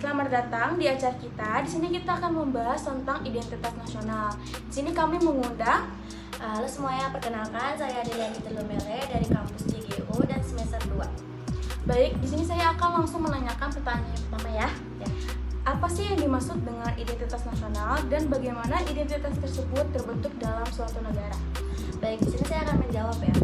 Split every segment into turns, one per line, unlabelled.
Selamat datang di acara kita. Di sini kita akan membahas tentang identitas nasional. Di sini kami mengundang.
Halo semuanya, perkenalkan saya Adeliani Telumele dari kampus JGU dan semester 2.
Baik, di sini saya akan langsung menanyakan pertanyaan yang pertama ya. Apa sih yang dimaksud dengan identitas nasional dan bagaimana identitas tersebut terbentuk dalam suatu negara?
Baik, di sini saya akan menjawab ya.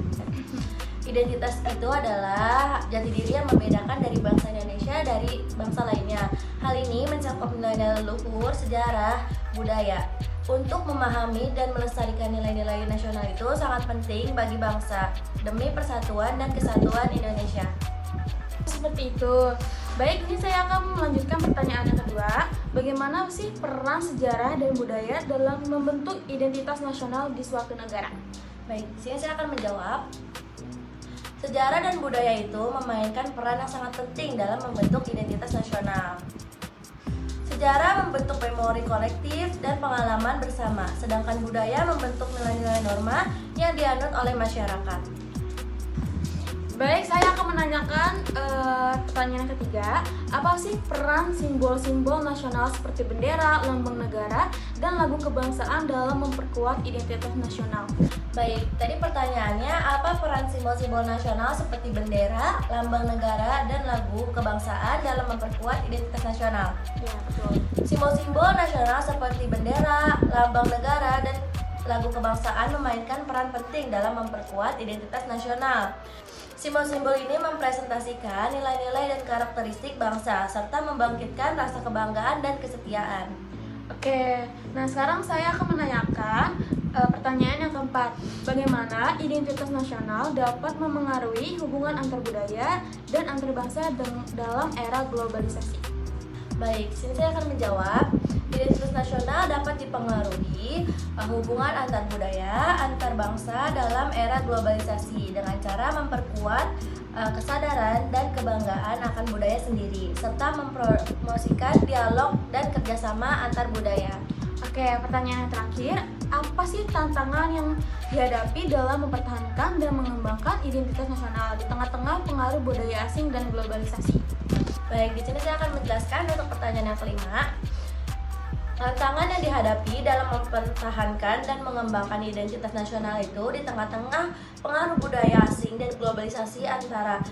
Identitas itu adalah jati diri yang membedakan dari bangsa Indonesia dari bangsa lainnya. Hal ini mencakup nilai-nilai leluhur, sejarah, budaya. Untuk memahami dan melestarikan nilai-nilai nasional itu sangat penting bagi bangsa demi persatuan dan kesatuan Indonesia.
Seperti itu. Baik, ini saya akan melanjutkan pertanyaan yang kedua. Bagaimana sih peran sejarah dan budaya dalam membentuk identitas nasional di suatu negara?
Baik, sini saya akan menjawab. Sejarah dan budaya itu memainkan peran yang sangat penting dalam membentuk identitas nasional. Sejarah membentuk memori kolektif dan pengalaman bersama, sedangkan budaya membentuk nilai-nilai norma yang dianut oleh masyarakat.
Baik, saya akan menanyakan pertanyaan yang ketiga. Apa sih peran simbol-simbol nasional seperti bendera, lambang negara, dan lagu kebangsaan dalam memperkuat identitas nasional?
Baik, tadi pertanyaannya apa peran simbol-simbol nasional seperti bendera, lambang negara, dan lagu kebangsaan dalam memperkuat identitas nasional?
Ya, betul.
Simbol-simbol nasional seperti bendera, lambang negara, dan lagu kebangsaan memainkan peran penting dalam memperkuat identitas nasional. Simbol-simbol ini mempresentasikan nilai-nilai dan karakteristik bangsa serta membangkitkan rasa kebanggaan dan kesetiaan.
Oke, nah sekarang saya akan menanyakan pertanyaan yang keempat. Bagaimana identitas nasional dapat memengaruhi hubungan antar budaya dan antar bangsa dalam era globalisasi?
Baik, sini saya akan menjawab. Identitas nasional dapat dipengaruhi hubungan antar budaya, antar bangsa dalam era globalisasi dengan cara memperkuat kesadaran dan kebanggaan akan budaya sendiri, serta mempromosikan dialog dan kerjasama antar budaya.
Oke, pertanyaan yang terakhir, apa sih tantangan yang dihadapi dalam mempertahankan dan mengembangkan identitas nasional di tengah-tengah pengaruh budaya asing dan globalisasi?
Baik, di sini saya akan menjelaskan untuk pertanyaan yang kelima. Tantangan yang dihadapi dalam mempertahankan dan mengembangkan identitas nasional itu di tengah-tengah pengaruh budaya asing dan globalisasi antara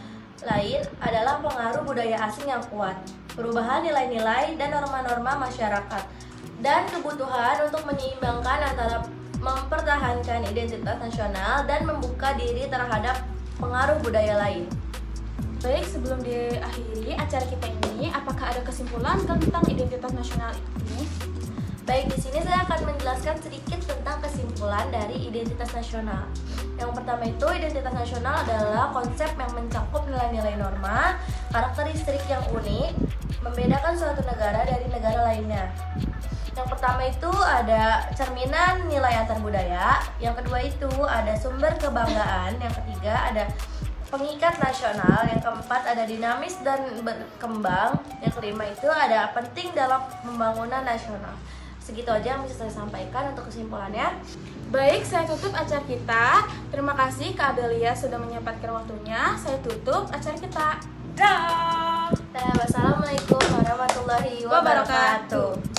lain adalah pengaruh budaya asing yang kuat, perubahan nilai-nilai dan norma-norma masyarakat, dan kebutuhan untuk menyeimbangkan antara mempertahankan identitas nasional dan membuka diri terhadap pengaruh budaya lain.
Baik, sebelum diakhiri acara kita ini, apakah ada kesimpulan tentang identitas nasional ini?
Baik, di sini saya akan menjelaskan sedikit tentang kesimpulan dari identitas nasional. Yang pertama itu, identitas nasional adalah konsep yang mencakup nilai-nilai norma, karakteristik yang unik, membedakan suatu negara dari negara lainnya. Yang pertama itu ada cerminan nilai antar budaya, yang kedua itu ada sumber kebanggaan, yang ketiga ada pengikat nasional, yang keempat ada dinamis dan berkembang, yang kelima itu ada penting dalam pembangunan nasional. Segitu aja yang bisa saya sampaikan untuk kesimpulannya.
Baik, saya tutup acara kita. Terima kasih Kak Adelia sudah menyempatkan waktunya. Saya tutup acara kita. Dah.
Wassalamualaikum warahmatullahi wabarakatuh.